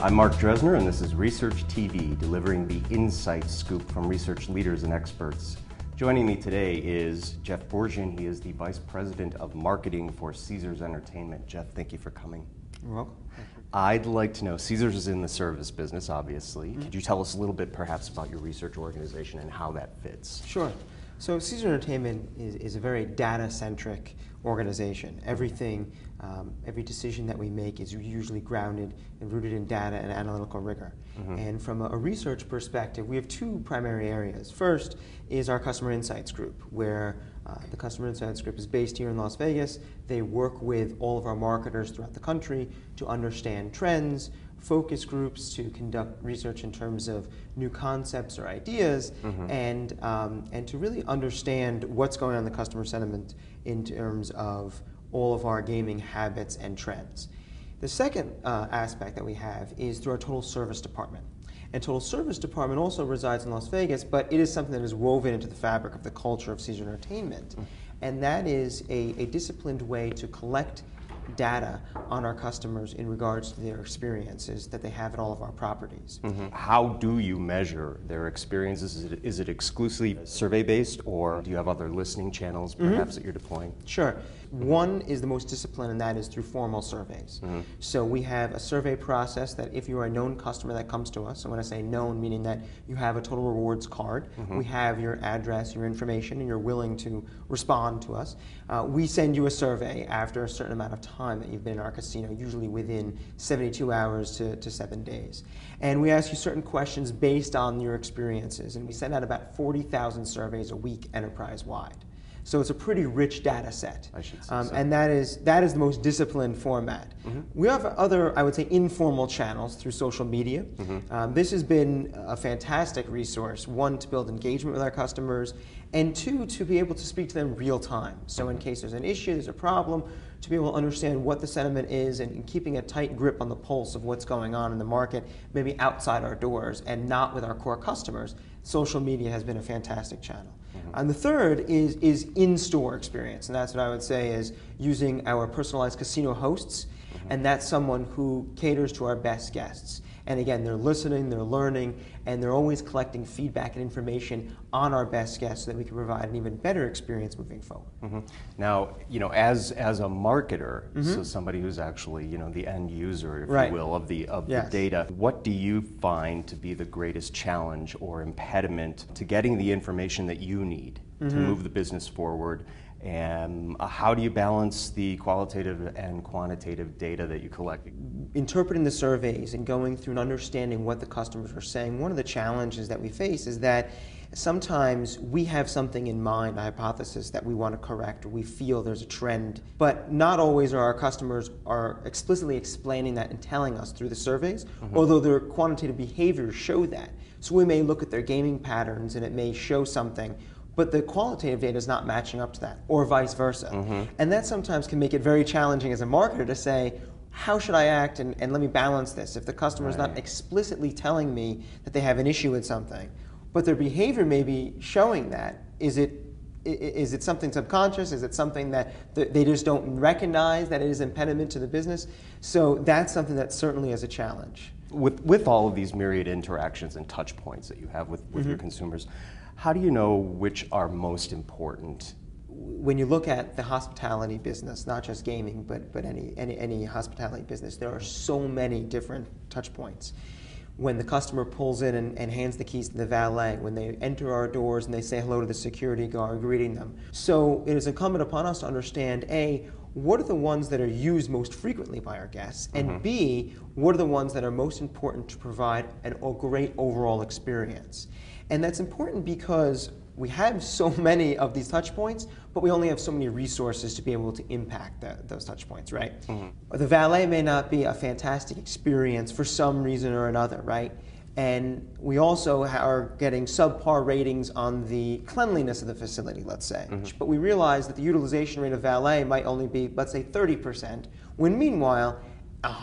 I'm Mark Dresner, and this is Research TV, delivering the insight scoop from research leaders and experts. Joining me today is Jeff Boorjian. He is the Vice President of Marketing for Caesars Entertainment. Jeff, thank you for coming. You're welcome. I'd like to know, Caesars is in the service business, obviously. Could you tell us a little bit, perhaps, about your research organization and how that fits? Sure. So Caesars Entertainment is a very data-centric organization. Everything, every decision that we make is usually grounded and rooted in data and analytical rigor. And from a research perspective, we have two primary areas. First is our Customer Insights Group, where the Customer Insights Group is based here in Las Vegas. They work with all of our marketers throughout the country to understand trends, focus groups to conduct research in terms of new concepts or ideas, and to really understand what's going on in the customer sentiment in terms of all of our gaming habits and trends. The second aspect that we have is through our Total Service Department. And Total Service Department also resides in Las Vegas, but it is something that is woven into the fabric of the culture of Caesars Entertainment. And that is a disciplined way to collect data on our customers in regards to their experiences that they have at all of our properties. How do you measure their experiences? Is it exclusively survey-based, or do you have other listening channels, perhaps, that you're deploying? Sure. One is the most disciplined, and that is through formal surveys. So we have a survey process that if you're a known customer that comes to us, and when I say known, meaning that you have a Total Rewards card, we have your address, your information, and you're willing to respond to us, we send you a survey after a certain amount of time that you've been in our casino, usually within 72 hours to 7 days. And we ask you certain questions based on your experiences, and we send out about 40,000 surveys a week enterprise-wide. So it's a pretty rich data set. I should say so. And that is the most disciplined format. We have other, I would say, informal channels through social media. This has been a fantastic resource, one, to build engagement with our customers, and two, to be able to speak to them real time. So in case there's an issue, there's a problem, to be able to understand what the sentiment is and keeping a tight grip on the pulse of what's going on in the market, maybe outside our doors and not with our core customers. Social media has been a fantastic channel. And the third is in-store experience, and that's what I would say is using our personalized casino hosts, and that's someone who caters to our best guests. And again, they're listening, they're learning, and they're always collecting feedback and information on our best guests so that we can provide an even better experience moving forward. Now, as a marketer, so somebody who's actually, the end user, if you will, of the data, what do you find to be the greatest challenge or impediment to getting the information that you need to move the business forward? And how do you balance the qualitative and quantitative data that you collect? Interpreting the surveys and going through and understanding what the customers are saying, one of the challenges that we face is that sometimes we have something in mind, a hypothesis that we want to correct, or we feel there's a trend, but not always are our customers are explicitly explaining that and telling us through the surveys, although their quantitative behaviors show that. So we may look at their gaming patterns and it may show something, but the qualitative data is not matching up to that, or vice versa. And that sometimes can make it very challenging as a marketer to say, how should I act and let me balance this? If the customer is not explicitly telling me that they have an issue with something, but their behavior may be showing that, is it something subconscious? Is it something that they just don't recognize that it is an impediment to the business? So that's something that certainly is a challenge. With all of these myriad interactions and touch points that you have with your consumers, how do you know which are most important? When you look at the hospitality business, not just gaming, but any hospitality business, there are so many different touch points. When the customer pulls in and hands the keys to the valet, when they enter our doors and they say hello to the security guard greeting them. So it is incumbent upon us to understand, A, what are the ones that are used most frequently by our guests, and B, what are the ones that are most important to provide a great overall experience. And that's important because we have so many of these touch points, but we only have so many resources to be able to impact those touch points, right? The valet may not be a fantastic experience for some reason or another, right? And we also are getting subpar ratings on the cleanliness of the facility, let's say. But we realize that the utilization rate of valet might only be, let's say, 30%, when meanwhile,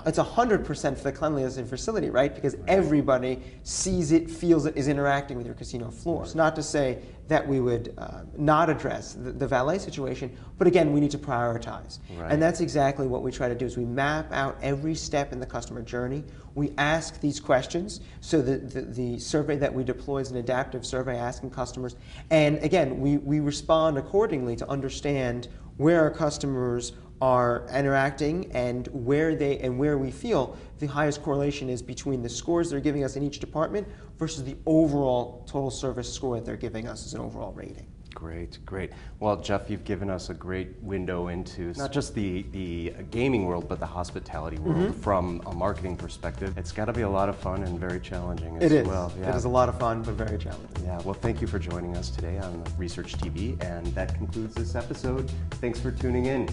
it's 100% for the cleanliness of the facility, right? Because everybody sees it, feels it, is interacting with your casino floors. Not to say that we would not address the valet situation, but again, we need to prioritize. And that's exactly what we try to do, is we map out every step in the customer journey. We ask these questions, so the survey that we deploy is an adaptive survey asking customers. And again, we respond accordingly to understand where our customers are interacting and where we feel the highest correlation is between the scores they're giving us in each department versus the overall total service score that they're giving us as an overall rating. Great, great. Well, Jeff, you've given us a great window into not just the gaming world, but the hospitality world from a marketing perspective. It's got to be a lot of fun and very challenging as well. Yeah. It is a lot of fun, but very challenging. Yeah, well, thank you for joining us today on Research TV, and that concludes this episode. Thanks for tuning in.